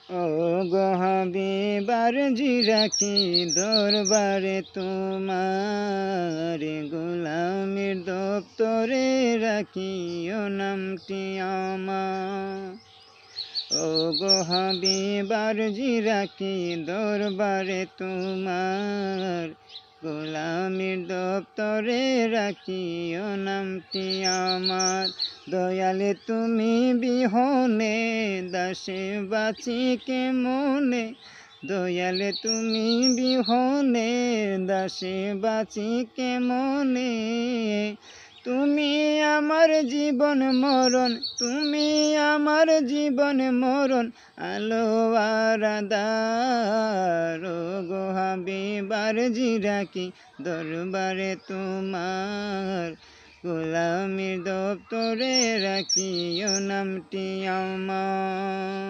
ও গো হাবিবার জি রাখি দরবারে তোমার, গোলামের দপ্তরে রাখিও নামটি আমার। ও গো হাবিবার জি রাখি দরবারে তোমার, গোলামের দপ্তরে রাখিও নামটি আমার। দয়ালে তুমি বিহনে দাসে বাঁচি কেমনে, দয়ালে তুমি বিহনে দাসে বাঁচি কেমনে। তুমি আমার জীবন মরণ, তুমি আমার জীবন মরণ, আলো আর আঁধার। ও গো হাবিবার জি রাখি দরবারে তোমার, গোলামের দপ্তরে রাখিও নামটি আমার।